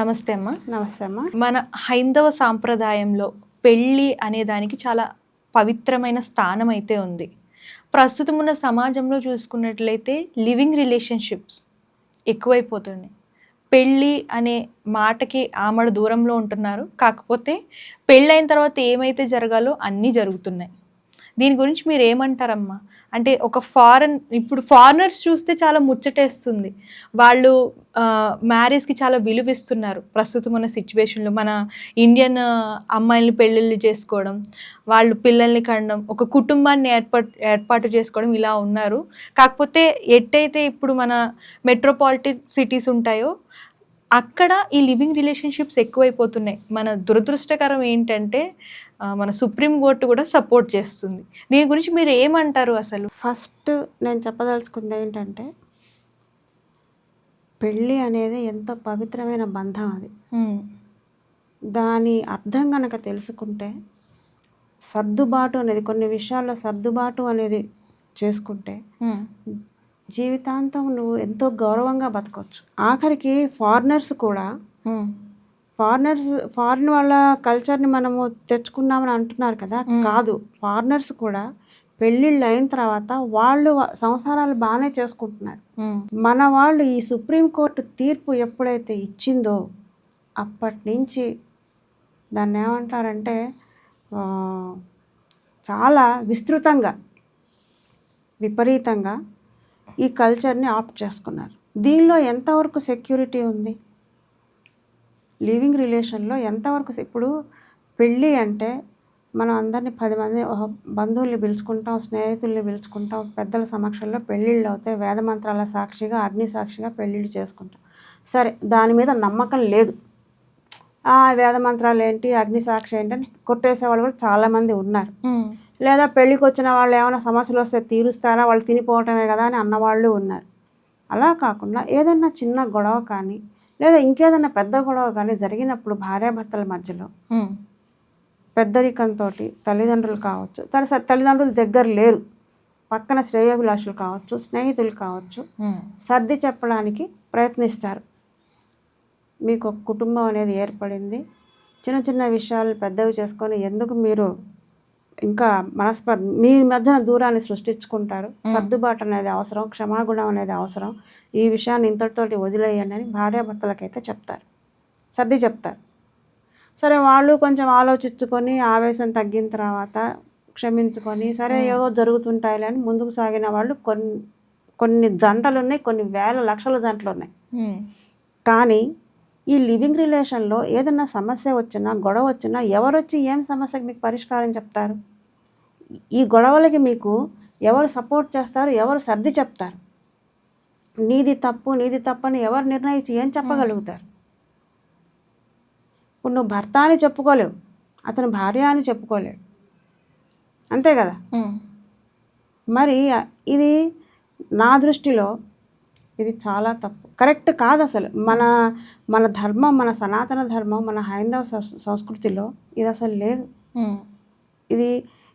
నమస్తే అమ్మ. నమస్తే అమ్మ. మన హైందవ సాంప్రదాయంలో పెళ్ళి అనే దానికి చాలా పవిత్రమైన స్థానం అయితే ఉంది. ప్రస్తుతం ఉన్న సమాజంలో చూసుకున్నట్లయితే లివింగ్ రిలేషన్‌షిప్స్ ఎక్కువైపోతున్నాయి. పెళ్ళి అనే మాటకి ఆమడ దూరంలో ఉంటున్నారు. కాకపోతే పెళ్ళైన తర్వాత ఏమైతే జరగాలో అన్నీ జరుగుతున్నాయి. దీని గురించి మీరేమంటారమ్మా? అంటే ఒక ఇప్పుడు ఫారినర్స్ చూస్తే చాలా ముచ్చటేస్తుంది. వాళ్ళు మ్యారేజ్‌కి చాలా విలువిస్తున్నారు. ప్రస్తుతం ఉన్న సిట్యుయేషన్‌లో మన ఇండియన్ అమ్మాయిల్ని పెళ్ళిళ్ళు చేసుకోవడం, వాళ్ళు పిల్లల్ని కనడం, ఒక కుటుంబాన్ని ఏర్పాటు చేసుకోవడం ఇలా ఉన్నారు. కాకపోతే ఎట్టయితే ఇప్పుడు మన మెట్రోపాలిటన్ సిటీస్ ఉంటాయో అక్కడ ఈ లివింగ్ రిలేషన్‌షిప్స్ ఎక్కువైపోతున్నాయి. మన దురదృష్టకరం ఏంటంటే మన సుప్రీం కోర్ట్ కూడా సపోర్ట్ చేస్తుంది. దీని గురించి మీరు ఏమంటారు అసలు? ఫస్ట్ నేను చెప్పదలుచుకుంది ఏంటంటే, పెళ్ళి అనేది ఎంతో పవిత్రమైన బంధం అది. దాని అర్థం గనక తెలుసుకుంటే, సర్దుబాటు అనేది కొన్ని విషయాల్లో సర్దుబాటు అనేది చేసుకుంటే జీవితాంతం నువ్వు ఎంతో గౌరవంగా బతకొచ్చు. ఆఖరికి ఫారినర్స్ కూడా ఫారిన్ వాళ్ళ కల్చర్ని మనము తెచ్చుకున్నామని అంటున్నారు కదా, కాదు. ఫారినర్స్ కూడా పెళ్ళిళ్ళు అయిన తర్వాత వాళ్ళు సంసారాలు బాగానే చేసుకుంటున్నారు. మన వాళ్ళు ఈ సుప్రీంకోర్టు తీర్పు ఎప్పుడైతే ఇచ్చిందో అప్పటి నుంచి దాన్ని ఏమంటారంటే చాలా విస్తృతంగా విపరీతంగా ఈ కల్చర్ని ఆప్ట్ చేసుకున్నారు. దీనిలో ఎంతవరకు సెక్యూరిటీ ఉంది? లివింగ్ రిలేషన్లో ఎంతవరకు ఇప్పుడు పెళ్ళి అంటే మనం అందరినీ 10 మంది బంధువుల్ని పిలుచుకుంటాం, స్నేహితుల్ని పిలుచుకుంటాం, పెద్దల సమక్షంలో పెళ్ళిళ్ళు అవుతాయి, వేదమంత్రాల సాక్షిగా అగ్ని సాక్షిగా పెళ్ళిళ్ళు చేసుకుంటాం. సరే, దాని మీద నమ్మకం లేదు. వేదమంత్రాలు ఏంటి, అగ్ని సాక్షి ఏంటి అని కొట్టేసే వాళ్ళు కూడా చాలామంది ఉన్నారు. లేదా పెళ్ళికి వచ్చిన వాళ్ళు ఏమైనా సమస్యలు వస్తే తీరుస్తారా, వాళ్ళు తినిపోవటమే కదా అని అన్నవాళ్ళు ఉన్నారు. అలా కాకుండా ఏదైనా చిన్న గొడవ కానీ లేదా ఇంకేదైనా పెద్ద గొడవ కానీ జరిగినప్పుడు భార్యాభర్తల మధ్యలో పెద్దరికంతో తల్లిదండ్రులు కావచ్చు, తల్లిదండ్రులు దగ్గర లేరు, పక్కన శ్రేయోభిలాషులు కావచ్చు, స్నేహితులు కావచ్చు, సర్ది చెప్పడానికి ప్రయత్నిస్తారు. మీకు ఒక కుటుంబం అనేది ఏర్పడింది, చిన్న చిన్న విషయాలు పెద్దవి చేసుకొని ఎందుకు మీరు ఇంకా మీ మధ్యన దూరాన్ని సృష్టించుకుంటారు. సర్దుబాటు అనేది అవసరం, క్షమాగుణం అనేది అవసరం. ఈ విషయాన్ని ఇంతటితోటి వదిలేయండి అని భార్యాభర్తలకైతే చెప్తారు, సర్ది చెప్తారు. సరే, వాళ్ళు కొంచెం ఆలోచించుకొని ఆవేశం తగ్గిన తర్వాత క్షమించుకొని సరే ఏవో జరుగుతుంటాయిలే అని ముందుకు సాగిన వాళ్ళు కొన్ని జంటలు ఉన్నాయి, కొన్ని వేల లక్షల జంటలు ఉన్నాయి. కానీ ఈ లివింగ్ రిలేషన్లో ఏదైనా సమస్య వచ్చినా గొడవ వచ్చినా ఎవరొచ్చి ఏం సమస్యకి మీకు పరిష్కారం చెప్తారు? ఈ గొడవలకి మీకు ఎవరు సపోర్ట్ చేస్తారు, ఎవరు సర్ది చెప్తారు? నీది తప్పు అని ఎవరు నిర్ణయించి ఏం చెప్పగలుగుతారు? ఇప్పుడు నువ్వు భర్త అని చెప్పుకోలేవు, అతను భార్య అని చెప్పుకోలేవు, అంతే కదా. మరి ఇది నా దృష్టిలో ఇది చాలా తప్పు, కరెక్ట్ కాదు అసలు. మన ధర్మం, మన సనాతన ధర్మం, మన హైందవ సంస్కృతిలో ఇది అసలు లేదు. ఇది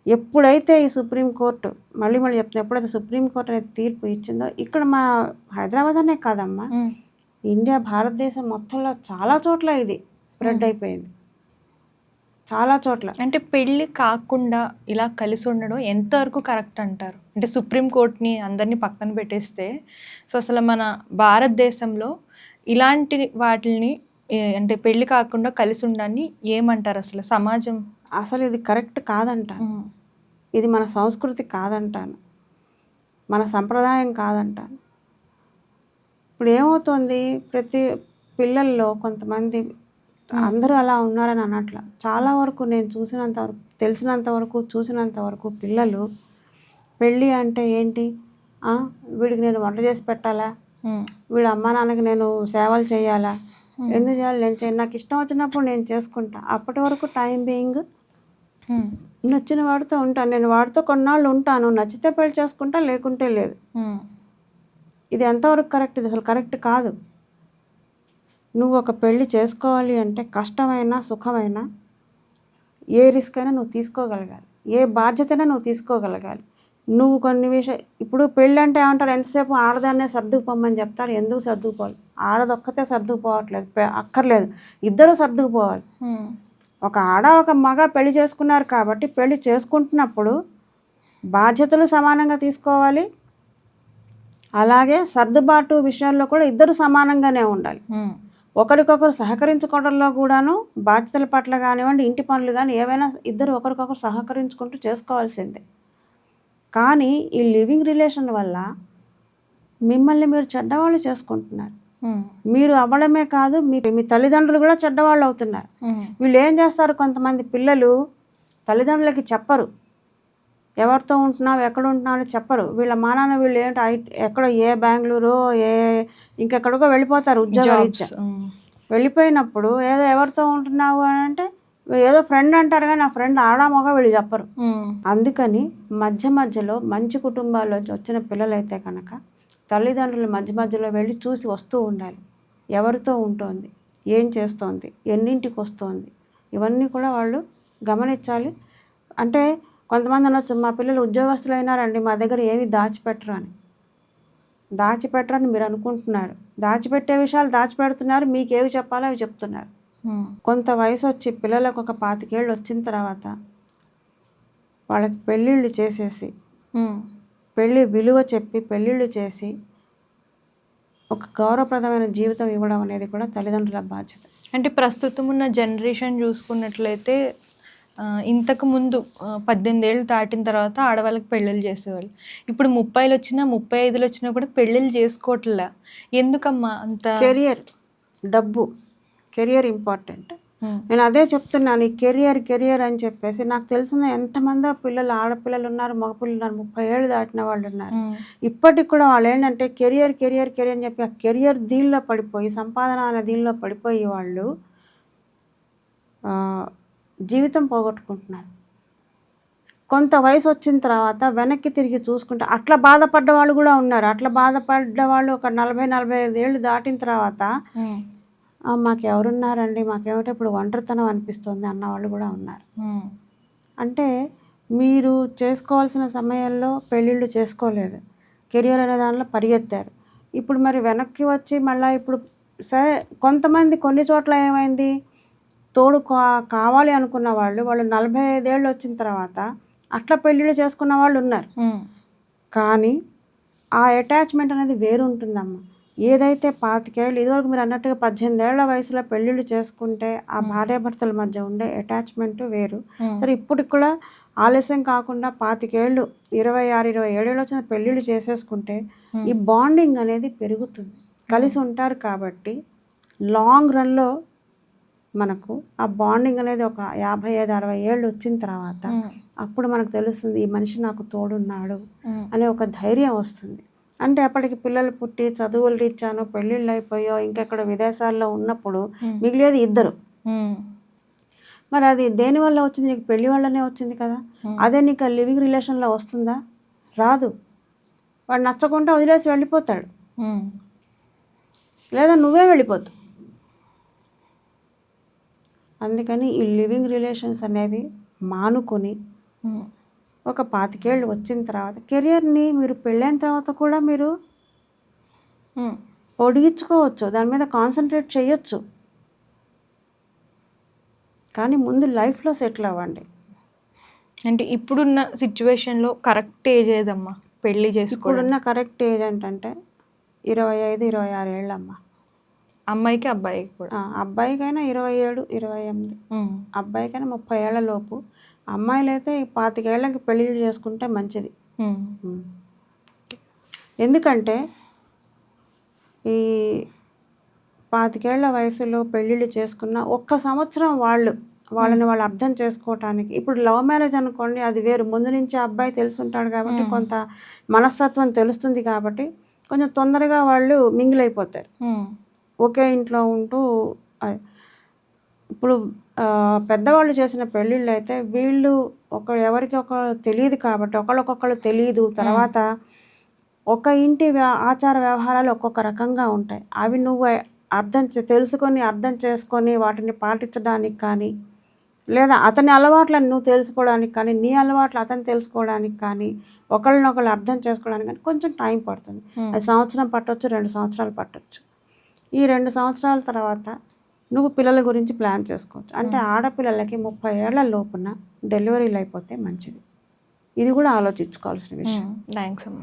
ఎప్పుడైతే ఈ సుప్రీంకోర్టు మళ్ళీ చెప్తున్నా, ఎప్పుడైతే సుప్రీంకోర్టు అనేది తీర్పు ఇచ్చిందో, ఇక్కడ మా హైదరాబాద్ అనే కాదమ్మా, ఇండియా భారతదేశం మొత్తంలో చాలా చోట్ల ఇది స్ప్రెడ్ అయిపోయింది, చాలా చోట్ల. అంటే పెళ్ళి కాకుండా ఇలా కలిసి ఉండడం ఎంతవరకు కరెక్ట్ అంటారు? అంటే సుప్రీంకోర్టుని అందరినీ పక్కన పెట్టేస్తే సో అసలు మన భారతదేశంలో ఇలాంటి వాటిని అంటే పెళ్ళి కాకుండా కలిసి ఉండడాన్ని ఏమంటారు అసలు సమాజం? అసలు ఇది కరెక్ట్ కాదంటాను, ఇది మన సంస్కృతి కాదంటాను, మన సంప్రదాయం కాదంటాను. ఇప్పుడు ఏమవుతుంది, ప్రతి పిల్లల్లో కొంతమంది, అందరూ అలా ఉన్నారని అనట్లా, చాలా వరకు నేను చూసినంతవరకు, తెలిసినంతవరకు, చూసినంతవరకు పిల్లలు పెళ్ళి అంటే ఏంటి, వీడికి నేను వంట చేసి పెట్టాలా, వీడి అమ్మా నాన్నకి నేను సేవలు చేయాలా, ఎందుకు చేయాలి, నేను నాకు ఇష్టం వచ్చినప్పుడు నేను చేసుకుంటా, అప్పటి వరకు టైం బీయింగ్ నచ్చిన వాడితో ఉంటాను, నేను వాడితో కొన్నాళ్ళు ఉంటాను, నచ్చితే పెళ్ళి చేసుకుంటా, లేకుంటే లేదు. ఇది ఎంతవరకు కరెక్ట్? ఇది అసలు కరెక్ట్ కాదు. నువ్వు ఒక పెళ్ళి చేసుకోవాలి అంటే కష్టమైనా సుఖమైనా ఏ రిస్క్ అయినా నువ్వు తీసుకోగలగాలి, ఏ బాధ్యతైనా నువ్వు తీసుకోగలగాలి. నువ్వు కొన్ని విషయం ఇప్పుడు పెళ్ళి అంటే ఏమంటారు, ఎంతసేపు ఆడదాన్నే సర్దుకుపోమని చెప్తారు. ఎందుకు సర్దుకుపోవాలి? ఆడదొక్కతే సర్దుకుపోవట్లేదు, అక్కర్లేదు, ఇద్దరు సర్దుకుపోవాలి. ఒక ఆడ ఒక మగ పెళ్లి చేసుకున్నారు కాబట్టి పెళ్లి చేసుకుంటున్నప్పుడు బాధ్యతలు సమానంగా తీసుకోవాలి. అలాగే సర్దుబాటు విషయాల్లో కూడా ఇద్దరు సమానంగానే ఉండాలి. ఒకరికొకరు సహకరించుకోవడంలో కూడాను బాధ్యతల పట్ల కానివ్వండి, ఇంటి పనులు కానీ ఏవైనా ఇద్దరు ఒకరికొకరు సహకరించుకుంటూ చేసుకోవాల్సిందే. కానీ ఈ లివింగ్ రిలేషన్ వల్ల మిమ్మల్ని మీరు చెడ్డవాళ్ళు చేసుకుంటున్నారు. మీరు అవ్వడమే కాదు, మీ తల్లిదండ్రులు కూడా చెడ్డవాళ్ళు అవుతున్నారు. వీళ్ళు ఏం చేస్తారు, కొంతమంది పిల్లలు తల్లిదండ్రులకి చెప్పరు, ఎవరితో ఉంటున్నావు ఎక్కడ ఉంటున్నావు అని చెప్పరు. వీళ్ళ మానాన్న వీళ్ళు ఏంటో ఎక్కడో ఏ బెంగళూరు ఇంకెక్కడికో వెళ్ళిపోతారు ఉద్యోగరీత్యా. వెళ్ళిపోయినప్పుడు ఏదో ఎవరితో ఉంటున్నావు అని అంటే ఏదో ఫ్రెండ్ అంటారు, కానీ ఆ ఫ్రెండ్ ఆడా మగ వీళ్ళు చెప్పరు. అందుకని మధ్యలో మంచి కుటుంబాల్లో వచ్చిన పిల్లలైతే కనుక తల్లిదండ్రులు మధ్యలో వెళ్ళి చూసి వస్తూ ఉండాలి. ఎవరితో ఉంటుంది, ఏం చేస్తోంది, ఎన్నింటికి వస్తుంది, ఇవన్నీ కూడా వాళ్ళు గమనించాలి. అంటే కొంతమంది అనొచ్చు, మా పిల్లలు ఉద్యోగస్తులు అయినారండి, మా దగ్గర ఏమి దాచిపెట్టరని మీరు అనుకుంటున్నారు. దాచిపెట్టే విషయాలు దాచిపెడుతున్నారు, మీకు ఏవి చెప్పాలో అవి చెప్తున్నారు. కొంత వయసు వచ్చి పిల్లలకు ఒక 25 ఏళ్ళు వచ్చిన తర్వాత వాళ్ళకి పెళ్ళిళ్ళు చేసేసి పెళ్ళి విలువ చెప్పి పెళ్ళిళ్ళు చేసి ఒక గౌరవప్రదమైన జీవితం ఇవ్వడం అనేది కూడా తల్లిదండ్రుల బాధ్యత. అంటే ప్రస్తుతం ఉన్న జనరేషన్ చూసుకున్నట్లయితే ఇంతకు ముందు 18 ఏళ్ళు దాటిన తర్వాత ఆడవాళ్ళకి పెళ్ళిళ్ళు చేసేవాళ్ళు. ఇప్పుడు 30లు వచ్చినా 35లు వచ్చినా కూడా పెళ్ళిళ్ళు చేసుకోవట్లే. ఎందుకమ్మా అంత? డబ్బు, కెరియర్ ఇంపార్టెంట్. నేను అదే చెప్తున్నాను, ఈ కెరియర్ అని చెప్పేసి నాకు తెలిసిన ఎంతమందో పిల్లలు, ఆడపిల్లలు ఉన్నారు, మగపిల్లలు ఉన్నారు, 30 ఏళ్ళు దాటిన వాళ్ళు ఉన్నారు. ఇప్పటికి కూడా వాళ్ళు ఏంటంటే కెరియర్ అని చెప్పి ఆ కెరియర్ దీనిలో పడిపోయి, సంపాదన అనే దీనిలో పడిపోయి వాళ్ళు జీవితం పోగొట్టుకుంటున్నారు. కొంత వయసు వచ్చిన తర్వాత వెనక్కి తిరిగి చూసుకుంటే అట్లా బాధపడ్డ వాళ్ళు కూడా ఉన్నారు. అట్లా బాధపడ్డ వాళ్ళు ఒక 40-45 ఏళ్ళు దాటిన తర్వాత మాకు ఎవరున్నారండి, మాకేమిటో ఇప్పుడు ఒంటరితనం అనిపిస్తుంది అన్న వాళ్ళు కూడా ఉన్నారు. అంటే మీరు చేసుకోవాల్సిన సమయంలో పెళ్ళిళ్ళు చేసుకోలేదు, కెరియర్ అనే దానిలో పరిగెత్తారు. ఇప్పుడు మరి వెనక్కి వచ్చి మళ్ళీ ఇప్పుడు సరే కొంతమంది కొన్ని చోట్ల ఏమైంది, తోడు కావాలి అనుకున్న వాళ్ళు 45 ఏళ్ళు వచ్చిన తర్వాత అట్లా పెళ్ళిళ్ళు చేసుకున్న వాళ్ళు ఉన్నారు. కానీ ఆ అటాచ్మెంట్ అనేది వేరు ఉంటుందమ్మా. ఏదైతే 25 ఏళ్ళు, ఇదివరకు మీరు అన్నట్టుగా 18 ఏళ్ల వయసులో పెళ్ళిళ్ళు చేసుకుంటే ఆ భార్యాభర్తల మధ్య ఉండే అటాచ్మెంట్ వేరు. సరే ఇప్పటికి కూడా ఆలస్యం కాకుండా 25 ఏళ్ళు, 26-27 ఏళ్ళు వచ్చిన పెళ్ళిళ్ళు చేసేసుకుంటే ఈ బాండింగ్ అనేది పెరుగుతుంది, కలిసి ఉంటారు. కాబట్టి లాంగ్ రన్లో మనకు ఆ బాండింగ్ అనేది ఒక 55-60 ఏళ్ళు వచ్చిన తర్వాత అప్పుడు మనకు తెలుస్తుంది, ఈ మనిషి నాకు తోడున్నాడు అనే ఒక ధైర్యం వస్తుంది. అంటే అప్పటికి పిల్లలు పుట్టి చదువులు రీత్యానో పెళ్ళిళ్ళు అయిపోయో ఇంకెక్కడ విదేశాల్లో ఉన్నప్పుడు మిగిలేది ఇద్దరు. మరి అది దేనివల్ల వచ్చింది? నీకు పెళ్లి వల్లనే వచ్చింది కదా. అదే నీకు లివింగ్ రిలేషన్లో వస్తుందా? రాదు. వాడు నచ్చకుండా వదిలేసి వెళ్ళిపోతాడు, లేదా నువ్వే వెళ్ళిపోతావు. అందుకని ఈ లివింగ్ రిలేషన్స్ అనేవి మానుకొని ఒక 25 ఏళ్ళు వచ్చిన తర్వాత కెరియర్ని మీరు పెళ్ళైన తర్వాత కూడా మీరు పొడిగించుకోవచ్చు, దాని మీద కాన్సన్ట్రేట్ చేయొచ్చు. కానీ ముందు లైఫ్లో సెటిల్ అవ్వండి. అంటే ఇప్పుడున్న సిచ్యువేషన్లో కరెక్ట్ ఏజ్ ఏదమ్మా పెళ్ళి చేసుకోవడం? ఇప్పుడున్న కరెక్ట్ ఏజ్ ఏంటంటే 25-26 ఏళ్ళమ్మా. అమ్మాయికి అబ్బాయికి కూడా? అబ్బాయికైనా 27-28, అబ్బాయికైనా 30 ఏళ్ల లోపు. అమ్మాయిలు అయితే 25 ఏళ్ళకి పెళ్ళిళ్ళు చేసుకుంటే మంచిది. ఎందుకంటే ఈ 25 ఏళ్ల వయసులో పెళ్ళిళ్ళు చేసుకున్న ఒక్క సంవత్సరం వాళ్ళని వాళ్ళు అర్థం చేసుకోవటానికి. ఇప్పుడు లవ్ మ్యారేజ్ అనుకోండి, అది వేరు. ముందు నుంచి అబ్బాయి తెలుసుంటాడు కాబట్టి కొంత మనస్తత్వం తెలుస్తుంది కాబట్టి కొంచెం తొందరగా వాళ్ళు మింగిల్ అయిపోతారు, ఒకే ఇంట్లో ఉంటూ. ఇప్పుడు పెద్దవాళ్ళు చేసిన పెళ్ళిళ్ళు అయితే వీళ్ళు ఎవరికి ఒకరు తెలియదు కాబట్టి ఒకళ్ళకొకళ్ళు తెలియదు. తర్వాత ఒక ఇంటి ఆచార వ్యవహారాలు ఒక్కొక్క రకంగా ఉంటాయి. అవి నువ్వు తెలుసుకొని అర్థం చేసుకొని వాటిని పాటించడానికి కానీ లేదా అతని అలవాట్లను నువ్వు తెలుసుకోవడానికి కానీ, నీ అలవాట్లు అతను తెలుసుకోవడానికి కానీ, ఒకళ్ళనొకళ్ళు అర్థం చేసుకోవడానికి కానీ కొంచెం టైం పడుతుంది. అది సంవత్సరం పట్టొచ్చు, 2 సంవత్సరాలు పట్టొచ్చు. ఈ 2 సంవత్సరాల తర్వాత నువ్వు పిల్లల గురించి ప్లాన్ చేసుకోవచ్చు. అంటే ఆడపిల్లలకి 30 ఏళ్ల లోపున డెలివరీలు అయిపోతే మంచిది. ఇది కూడా ఆలోచించుకోవాల్సిన విషయం. థ్యాంక్స్ అమ్మ.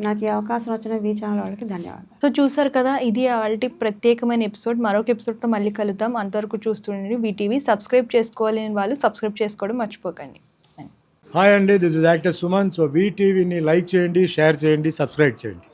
నాకు ఈ అవకాశం వచ్చిన వీ ఛానల్ వాళ్ళకి ధన్యవాదాలు. సో చూసారు కదా, ఇది వాళ్ళ ప్రత్యేకమైన ఎపిసోడ్. మరొక ఎపిసోడ్తో మళ్ళీ కలుద్దాం. అంతవరకు చూస్తుండండి వీటీవీ. సబ్స్క్రైబ్ చేసుకోవాలని వాళ్ళు సబ్స్క్రైబ్ చేసుకోవడం మర్చిపోకండి. హాయ్ అండి, this is actor Suman. So వీటీవీని లైక్ చేయండి, షేర్ చేయండి, సబ్స్క్రైబ్ చేయండి.